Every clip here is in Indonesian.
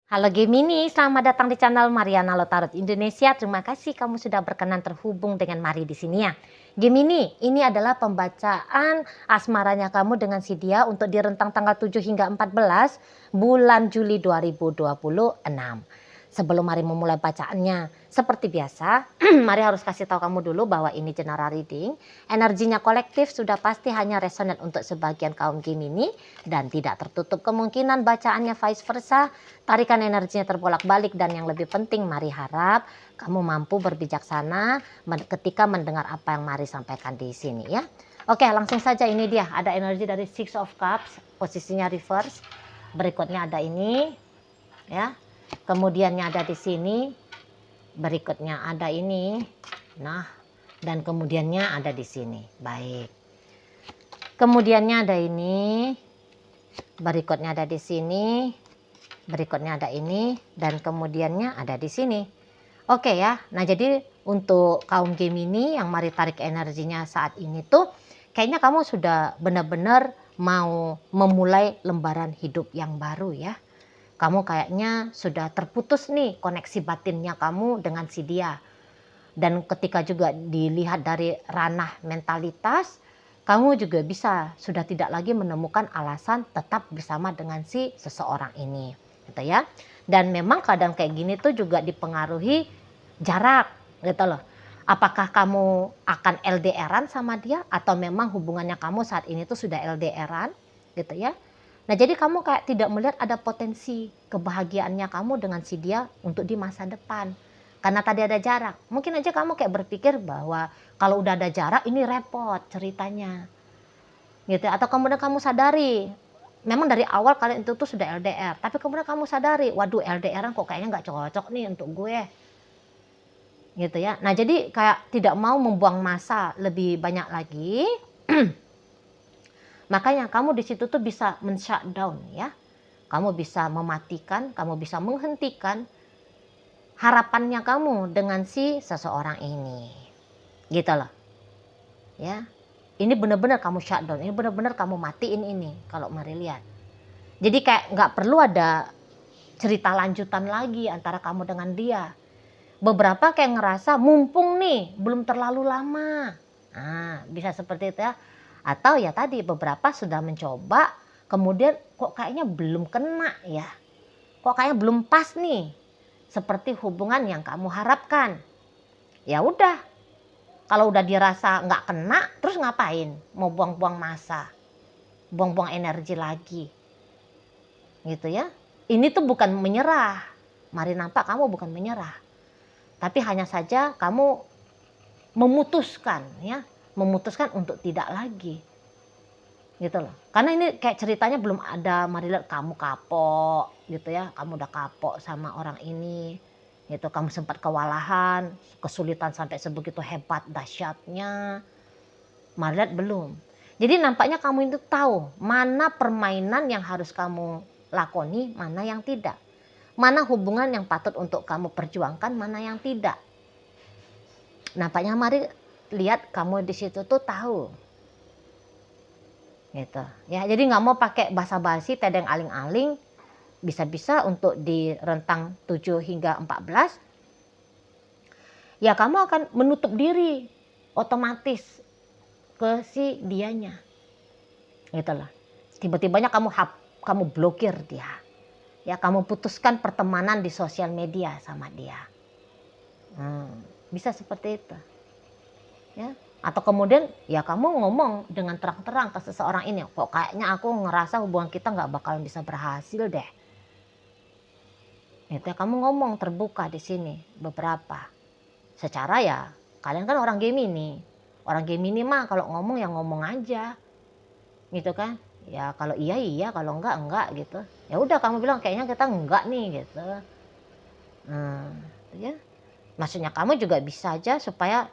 Halo Gemini, selamat datang di channel Mariana Lotarot Indonesia. Terima kasih kamu sudah berkenan terhubung dengan Mari di sini ya. Gemini, ini adalah pembacaan asmaranya kamu dengan si dia untuk di rentang tanggal 7 hingga 14 bulan Juli 2026. Sebelum Mari memulai bacaannya, seperti biasa, Mari harus kasih tahu kamu dulu bahwa ini general reading. Energinya kolektif sudah pasti hanya resonate untuk sebagian kaum Gemini dan tidak tertutup kemungkinan bacaannya vice versa. Tarikan energinya terbolak-balik dan yang lebih penting Mari harap kamu mampu berbijaksana ketika mendengar apa yang Mari sampaikan di sini ya. Oke, langsung saja ini dia ada energi dari Six of Cups, posisinya reverse. Berikutnya ada ini ya. Kemudiannya ada di sini. Berikutnya ada ini. Nah, dan kemudiannya ada di sini. Baik. Kemudiannya ada ini. Berikutnya ada di sini. Berikutnya ada ini dan kemudiannya ada di sini. Oke ya. Nah, jadi untuk kaum Gemini yang Mari tarik energinya saat ini tuh kayaknya kamu sudah benar-benar mau memulai lembaran hidup yang baru ya. Kamu kayaknya sudah terputus nih koneksi batinnya kamu dengan si dia. Dan ketika juga dilihat dari ranah mentalitas, kamu juga bisa sudah tidak lagi menemukan alasan tetap bersama dengan si seseorang ini, gitu ya. Dan memang keadaan kayak gini tuh juga dipengaruhi jarak, gitu loh. Apakah kamu akan LDRan sama dia atau memang hubungannya kamu saat ini tuh sudah LDRan, gitu ya. Nah, jadi kamu kayak tidak melihat ada potensi kebahagiaannya kamu dengan si dia untuk di masa depan. Karena tadi ada jarak. Mungkin aja kamu kayak berpikir bahwa kalau udah ada jarak ini repot ceritanya. Gitu. Atau kemudian kamu sadari, memang dari awal kalian itu tuh sudah LDR. Tapi kemudian kamu sadari, waduh LDRan kok kayaknya nggak cocok nih untuk gue. Gitu ya. Nah, jadi kayak tidak mau membuang masa lebih banyak lagi. Makanya kamu di situ tuh bisa men-shutdown ya. Kamu bisa mematikan, kamu bisa menghentikan harapannya kamu dengan si seseorang ini. Gitu loh. Ya. Ini benar-benar kamu shutdown, ini benar-benar kamu matiin ini kalau Mari lihat. Jadi kayak nggak perlu ada cerita lanjutan lagi antara kamu dengan dia. Beberapa kayak ngerasa mumpung nih belum terlalu lama. Nah, bisa seperti itu ya. Atau ya tadi beberapa sudah mencoba, kemudian kok kayaknya belum kena ya. Kok kayaknya belum pas nih. Seperti hubungan yang kamu harapkan. Ya udah, kalau udah dirasa nggak kena, terus ngapain? Mau buang-buang masa, buang-buang energi lagi, gitu ya. Ini tuh bukan menyerah. Mari nampak kamu bukan menyerah, tapi hanya saja kamu memutuskan ya, memutuskan untuk tidak lagi, gitu loh. Karena ini kayak ceritanya belum ada Mari lihat kamu kapok, gitu ya. Kamu udah kapok sama orang ini. Gitu, kamu sempat kewalahan, kesulitan sampai sebegitu hebat dahsyatnya. Mari lihat belum. Jadi nampaknya kamu itu tahu mana permainan yang harus kamu lakoni, mana yang tidak. Mana hubungan yang patut untuk kamu perjuangkan, mana yang tidak. Nampaknya Mari lihat kamu di situ tuh tahu. Gitu. Ya, jadi nggak mau pakai basa-basi, tedeng aling-aling. Bisa-bisa untuk di rentang 7 hingga 14 ya kamu akan menutup diri otomatis ke si dianya. Gitu loh. Tiba-tibanya kamu blokir dia. Ya, kamu putuskan pertemanan di sosial media sama dia. Bisa seperti itu. Ya. Atau kemudian ya kamu ngomong dengan terang-terang ke seseorang ini, kok kayaknya aku ngerasa hubungan kita nggak bakalan bisa berhasil deh. Itu ya, kamu ngomong terbuka di sini beberapa. Secara ya kalian kan orang Gemini. Orang Gemini mah kalau ngomong ya ngomong aja. Gitu kan? Ya kalau iya iya, kalau enggak gitu. Ya udah kamu bilang kayaknya kita enggak nih gitu. Ya. Maksudnya kamu juga bisa aja supaya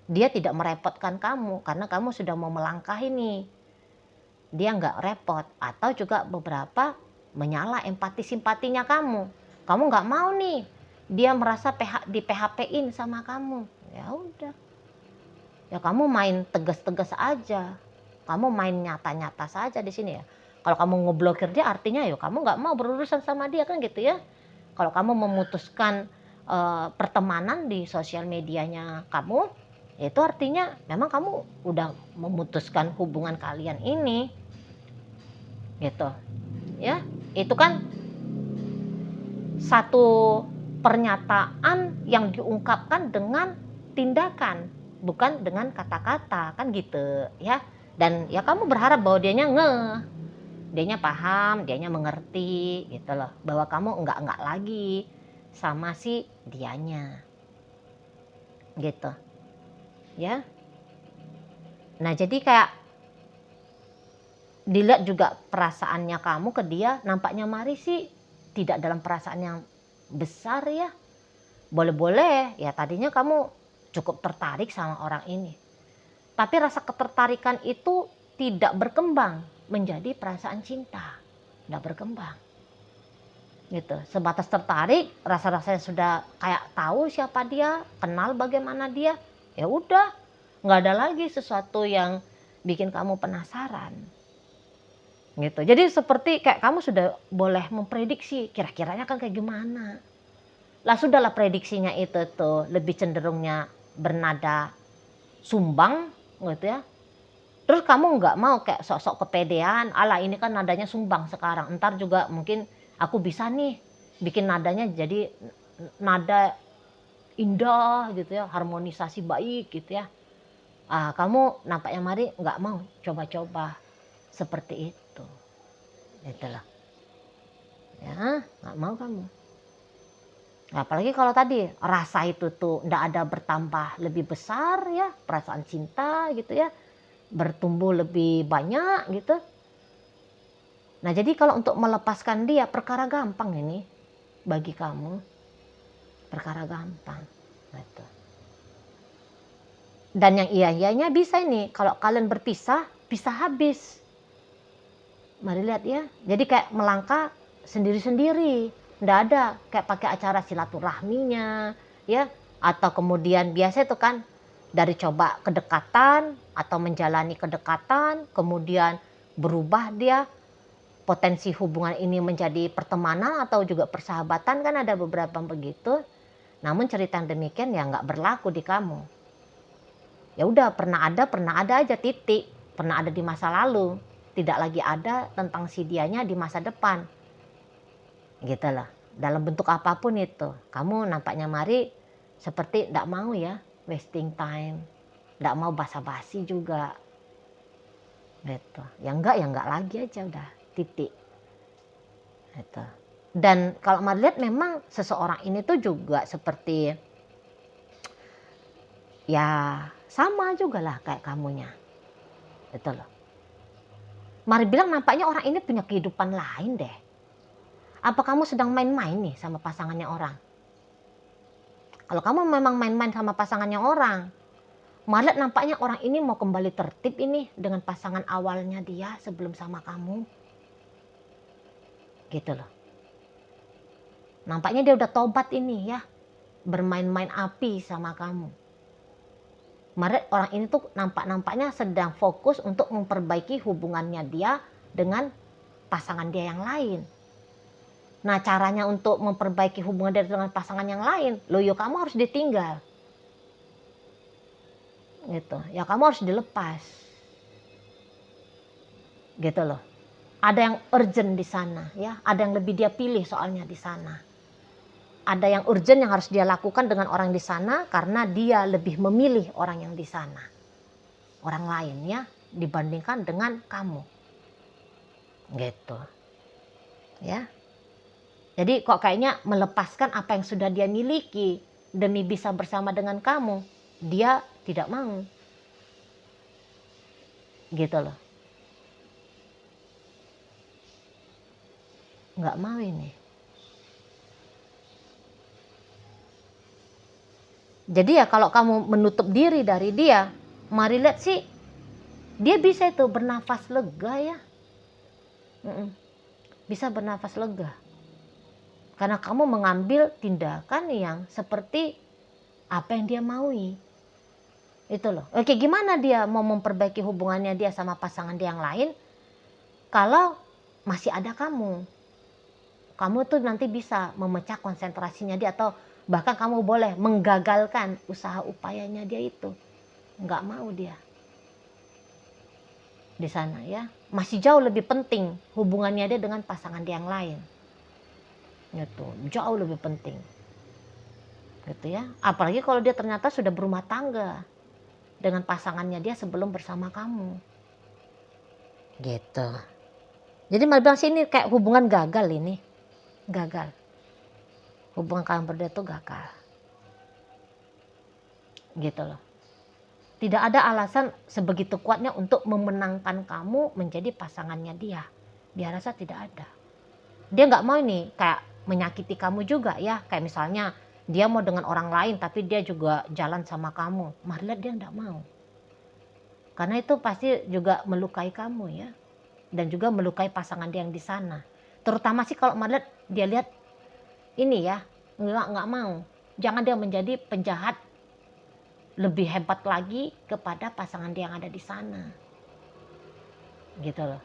dia tidak merepotkan kamu karena kamu sudah mau melangkah ini. Dia enggak repot atau juga beberapa menyala empati simpatinya kamu. Kamu enggak mau nih dia merasa di PHP-in sama kamu. Ya udah. Ya kamu main tegas-tegas aja. Kamu main nyata-nyata saja di sini ya. Kalau kamu ngeblokir dia artinya ya kamu nggak mau berurusan sama dia kan gitu ya. Kalau kamu memutuskan pertemanan di sosial medianya kamu, itu artinya memang kamu udah memutuskan hubungan kalian ini, gitu. Ya, itu kan satu pernyataan yang diungkapkan dengan tindakan, bukan dengan kata-kata, kan gitu ya. Dan ya kamu berharap bahwa dianya paham, dianya mengerti gitu loh, bahwa kamu enggak lagi sama si dianya. Gitu. Ya. Nah, jadi kayak dilihat juga perasaannya kamu ke dia, nampaknya Mari sih tidak dalam perasaan yang besar ya. Boleh-boleh ya, tadinya kamu cukup tertarik sama orang ini. Tapi rasa ketertarikan itu tidak berkembang menjadi perasaan cinta. Tidak berkembang. Gitu. Sebatas tertarik, rasa-rasanya sudah kayak tahu siapa dia, kenal bagaimana dia. Ya udah, nggak ada lagi sesuatu yang bikin kamu penasaran. Gitu. Jadi seperti kayak kamu sudah boleh memprediksi kira-kiranya kan kayak gimana. Lah sudahlah, prediksinya itu tuh lebih cenderungnya bernada sumbang gitu ya. Terus kamu nggak mau kayak sok-sok kepedean, ala ini kan nadanya sumbang sekarang, ntar juga mungkin aku bisa nih bikin nadanya jadi nada indah gitu ya, harmonisasi baik gitu ya. Kamu nampaknya Mari nggak mau coba-coba seperti itu. Itulah. Ya, nggak mau kamu. Apalagi kalau tadi rasa itu tuh ndak ada bertambah lebih besar ya, perasaan cinta gitu ya, bertumbuh lebih banyak gitu. Nah, jadi kalau untuk melepaskan dia perkara gampang ini bagi kamu, perkara gampang gitu. Dan yang iya-iyanya bisa ini kalau kalian berpisah bisa habis. Mari lihat ya. Jadi kayak melangkah sendiri-sendiri. Nggak ada kayak pakai acara silaturahminya ya, atau kemudian biasa itu kan dari coba kedekatan atau menjalani kedekatan, kemudian berubah dia, potensi hubungan ini menjadi pertemanan atau juga persahabatan, kan ada beberapa begitu. Namun cerita yang demikian ya nggak berlaku di kamu. Ya udah, pernah ada aja, titik. Pernah ada di masa lalu, tidak lagi ada tentang si dianya di masa depan. Gitu loh. Dalam bentuk apapun itu. Kamu nampaknya Mari seperti tidak mau ya wasting time. Tidak mau basa-basi juga. Gitu. Ya enggak lagi aja udah. Titik. Gitu. Dan kalau Mari lihat memang seseorang ini tuh juga seperti ya sama juga lah kayak kamunya. Gitu loh. Mari bilang nampaknya orang ini punya kehidupan lain deh. Apa kamu sedang main-main nih sama pasangannya orang? Kalau kamu memang main-main sama pasangannya orang, Mari lihat nampaknya orang ini mau kembali tertib ini dengan pasangan awalnya dia sebelum sama kamu. Gitu loh. Nampaknya dia udah tobat ini ya, bermain-main api sama kamu. Mari orang ini tuh nampaknya sedang fokus untuk memperbaiki hubungannya dia dengan pasangan dia yang lain. Nah, caranya untuk memperbaiki hubungan dia dengan pasangan yang lain, ya kamu harus ditinggal. Gitu. Ya kamu harus dilepas. Gitu loh. Ada yang urgent di sana ya, ada yang lebih dia pilih soalnya di sana. Ada yang urgent yang harus dia lakukan dengan orang di sana karena dia lebih memilih orang yang di sana. Orang lain ya, dibandingkan dengan kamu. Gitu. Ya. Jadi kok kayaknya melepaskan apa yang sudah dia miliki demi bisa bersama dengan kamu, dia tidak mau. Gitu loh. Nggak mau ini. Jadi ya kalau kamu menutup diri dari dia, Mari lihat sih dia bisa itu bernafas lega ya. Bisa bernafas lega. Karena kamu mengambil tindakan yang seperti apa yang dia maui. Itu loh. Oke, gimana dia mau memperbaiki hubungannya dia sama pasangan dia yang lain kalau masih ada kamu? kamu tuh nanti bisa memecah konsentrasinya dia, atau bahkan kamu boleh menggagalkan usaha upayanya dia itu. Nggak mau dia di sana ya. Masih jauh lebih penting hubungannya dia dengan pasangan dia yang lain. Gitu, jauh lebih penting. Gitu ya. Apalagi kalau dia ternyata sudah berumah tangga dengan pasangannya dia sebelum bersama kamu. Gitu. Jadi Mari bilang sini kayak hubungan gagal ini. Gagal. Hubungan kalian berdua itu gagal. Gitu loh. Tidak ada alasan sebegitu kuatnya untuk memenangkan kamu menjadi pasangannya dia. Dia rasa tidak ada. Dia nggak mau nih kayak menyakiti kamu juga ya. Kayak misalnya dia mau dengan orang lain tapi dia juga jalan sama kamu. Mari lihat dia nggak mau. Karena itu pasti juga melukai kamu ya. Dan juga melukai pasangan dia yang di sana. Terutama sih kalau Mari lihat dia lihat ini ya, nggak mau. Jangan dia menjadi penjahat lebih hebat lagi kepada pasangan dia yang ada di sana. Gitu loh.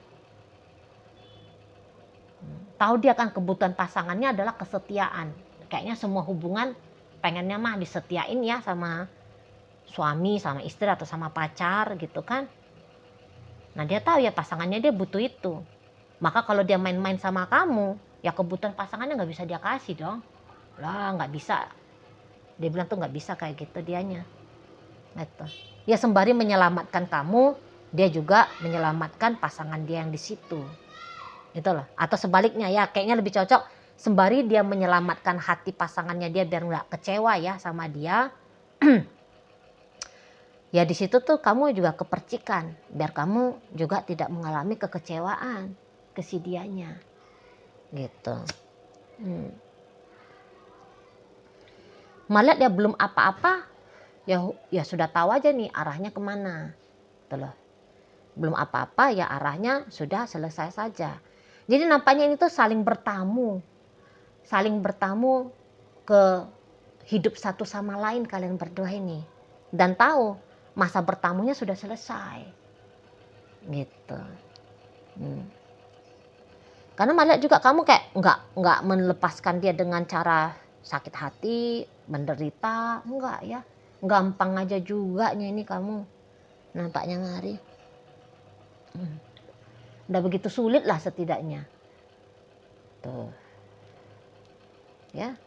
Tahu dia kan kebutuhan pasangannya adalah kesetiaan. Kayaknya semua hubungan pengennya mah disetiain ya sama suami, sama istri atau sama pacar gitu kan. Nah dia tahu ya pasangannya dia butuh itu. Maka kalau dia main-main sama kamu, ya kebutuhan pasangannya nggak bisa dia kasih dong. Lah nggak bisa. Dia bilang tuh nggak bisa kayak gitu dianya. Gitu. Ya sembari menyelamatkan kamu, dia juga menyelamatkan pasangan dia yang di situ. Itu loh. Atau sebaliknya ya, kayaknya lebih cocok sembari dia menyelamatkan hati pasangannya dia biar nggak kecewa ya sama dia. Ya di situ tuh kamu juga kepercikan biar kamu juga tidak mengalami kekecewaan ke si dianya. Gitu. Malah dia belum apa-apa, ya sudah tahu aja nih arahnya kemana. Gitu loh. Belum apa-apa ya arahnya sudah selesai saja. Jadi nampaknya ini tuh saling bertamu ke hidup satu sama lain kalian berdua ini. Dan tahu masa bertamunya sudah selesai. Gitu. Karena malah juga kamu kayak nggak melepaskan dia dengan cara sakit hati, menderita, enggak ya. Gampang aja juga ini kamu. Nampaknya Mari. Udah begitu sulit lah setidaknya. Tuh. Ya.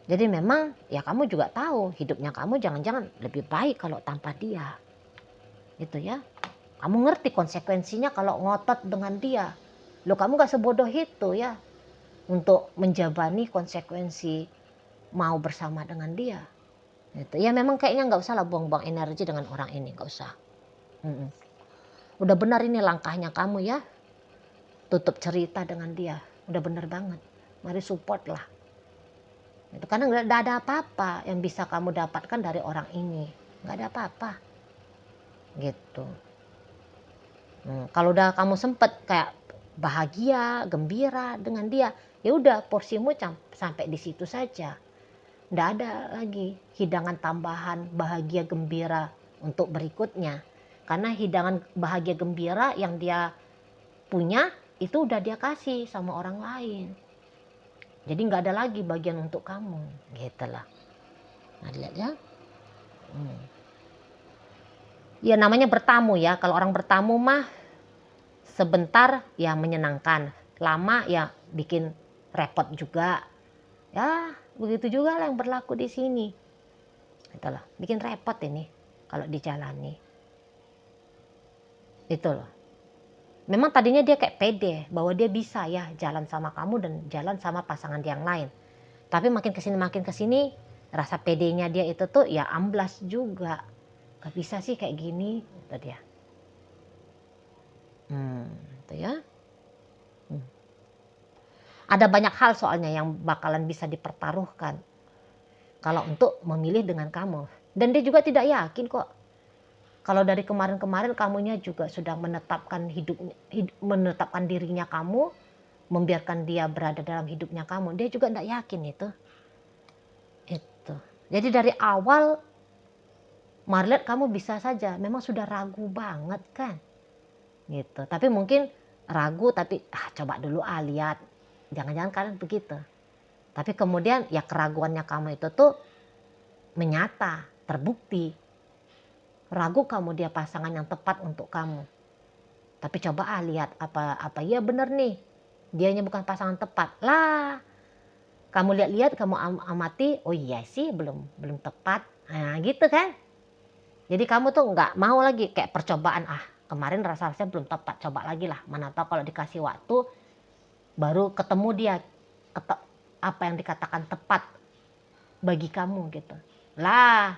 Jadi memang ya kamu juga tahu hidupnya kamu jangan-jangan lebih baik kalau tanpa dia. Gitu ya. Kamu ngerti konsekuensinya kalau ngotot dengan dia. Loh kamu gak sebodoh itu ya. Untuk menjabani konsekuensi mau bersama dengan dia. Gitu. Ya memang kayaknya gak usah lah buang-buang energi dengan orang ini. Gak usah. Udah benar ini langkahnya kamu ya. Tutup cerita dengan dia. Udah benar banget. Mari support lah. Itu karena nggak ada apa-apa yang bisa kamu dapatkan dari orang ini, nggak ada apa-apa, gitu. Kalau udah kamu sempet kayak bahagia, gembira dengan dia, ya udah porsimu sampai di situ saja, nggak ada lagi hidangan tambahan bahagia gembira untuk berikutnya, karena hidangan bahagia gembira yang dia punya itu udah dia kasih sama orang lain. Jadi nggak ada lagi bagian untuk kamu, gitu lah. Nah lihat ya. Ya namanya bertamu ya. Kalau orang bertamu mah sebentar ya menyenangkan, lama ya bikin repot juga. Ya begitu juga lah yang berlaku di sini. Itulah, bikin repot ini kalau dijalani. Itu loh. Memang tadinya dia kayak pede bahwa dia bisa ya jalan sama kamu dan jalan sama pasangan yang lain. Tapi makin kesini rasa pedenya dia itu tuh ya amblas juga. Gak bisa sih kayak gini, itu dia. Itu ya. Ada banyak hal soalnya yang bakalan bisa dipertaruhkan kalau untuk memilih dengan kamu. Dan dia juga tidak yakin kok. Kalau dari kemarin-kemarin kamunya juga sudah menetapkan menetapkan dirinya kamu, membiarkan dia berada dalam hidupnya kamu, dia juga tidak yakin itu. Jadi dari awal Marlet kamu bisa saja memang sudah ragu banget kan, gitu. Tapi mungkin ragu tapi coba dulu lihat Jangan-jangan kalian begitu. Tapi kemudian ya keraguannya kamu itu tuh menyata, terbukti. Ragu kamu dia pasangan yang tepat untuk kamu. Tapi coba lihat apa iya bener nih. Dianya bukan pasangan tepat. Lah, kamu lihat-lihat, kamu amati, oh iya sih belum tepat. Nah, gitu kan. Jadi kamu tuh nggak mau lagi kayak percobaan, kemarin rasa-rasanya belum tepat, coba lagi lah. Mana tahu kalau dikasih waktu baru ketemu dia apa yang dikatakan tepat bagi kamu gitu. Lah,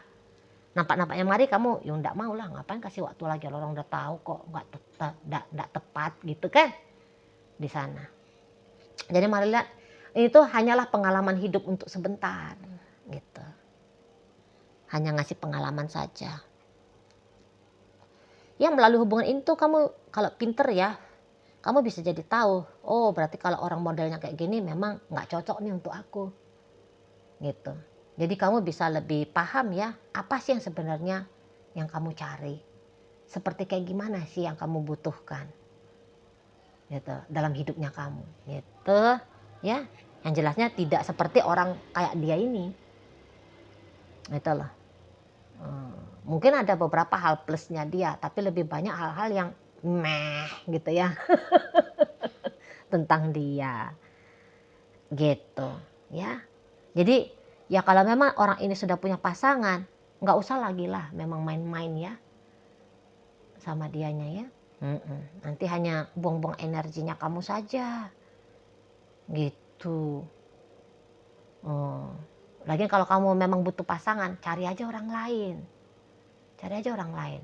nampak-nampaknya mari kamu ya nggak mau lah, ngapain kasih waktu lagi, orang udah tahu kok nggak tepat gitu kan di sana. Jadi mari lihat, itu hanyalah pengalaman hidup untuk sebentar gitu. Hanya ngasih pengalaman saja. Ya melalui hubungan itu kamu kalau pinter ya, kamu bisa jadi tahu, oh berarti kalau orang modelnya kayak gini memang nggak cocok nih untuk aku. Gitu. Jadi kamu bisa lebih paham ya, apa sih yang sebenarnya yang kamu cari. Seperti kayak gimana sih yang kamu butuhkan. Gitu, dalam hidupnya kamu. Gitu, ya. Yang jelasnya tidak seperti orang kayak dia ini. Gitu loh. Mungkin ada beberapa hal plusnya dia, tapi lebih banyak hal-hal yang meh gitu ya. Tentang dia. Gitu, ya. Jadi ya kalau memang orang ini sudah punya pasangan, nggak usah lagi lah memang main-main ya sama dianya ya. Nanti hanya buang-buang energinya kamu saja. Gitu. Lagian kalau kamu memang butuh pasangan, cari aja orang lain. Cari aja orang lain.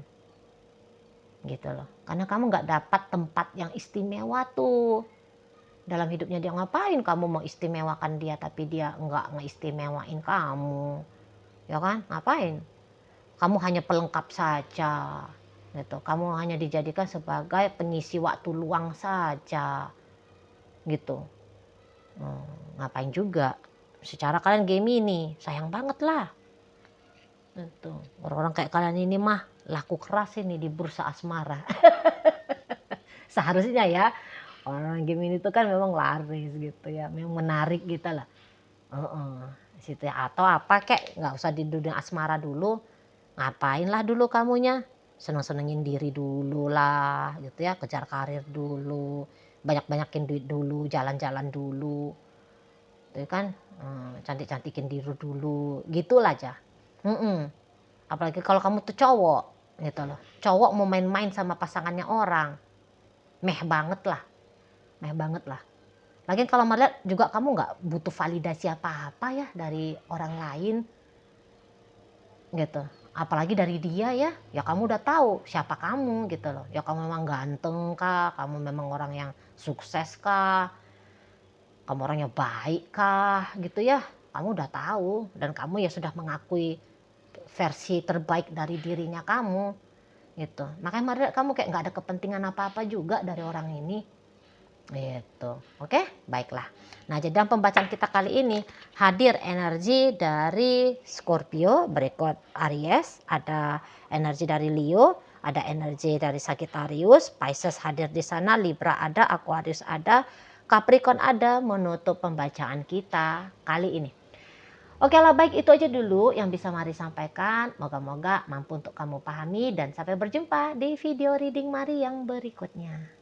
Gitu loh. Karena kamu nggak dapat tempat yang istimewa tuh. Dalam hidupnya dia, ngapain kamu mau istimewakan dia tapi dia nggak ngeistimewain kamu. Ya kan? Ngapain? Kamu hanya pelengkap saja. Gitu. Kamu hanya dijadikan sebagai pengisi waktu luang saja. Gitu. Ngapain juga? Secara kalian Gemini, sayang banget lah. Gitu. Orang-orang kayak kalian ini mah laku keras ini di bursa asmara. Seharusnya ya, orang Gemini itu kan memang laris gitu ya, memang menarik gitu lah. Situ ya. Atau apa kek, nggak usah di dunia asmara dulu, ngapain lah dulu kamunya, seneng-senengin diri dulu lah gitu ya, kejar karir dulu, banyak-banyakin duit dulu, jalan-jalan dulu, itu kan, cantik-cantikin diri dulu, gitulah aja. Apalagi kalau kamu tuh cowok gitu loh, cowok mau main-main sama pasangannya orang, meh banget lah. Lagian kalau melihat juga kamu nggak butuh validasi apa-apa ya dari orang lain gitu. Apalagi dari dia ya kamu udah tahu siapa kamu gitu loh. Ya kamu memang ganteng kah, kamu memang orang yang sukses kah, kamu orangnya baik kah gitu ya. Kamu udah tahu dan kamu ya sudah mengakui versi terbaik dari dirinya kamu gitu. Makanya Maria, kamu kayak nggak ada kepentingan apa-apa juga dari orang ini. Gitu. Oke, baiklah. Nah, jadi dalam pembacaan kita kali ini hadir energi dari Scorpio, berikut Aries, ada energi dari Leo, ada energi dari Sagittarius, Pisces hadir di sana, Libra ada, Aquarius ada, Capricorn ada, menutup pembacaan kita kali ini. Oke lah, baik, itu aja dulu yang bisa Mari sampaikan. Moga-moga mampu untuk kamu pahami dan sampai berjumpa di video reading Mari yang berikutnya.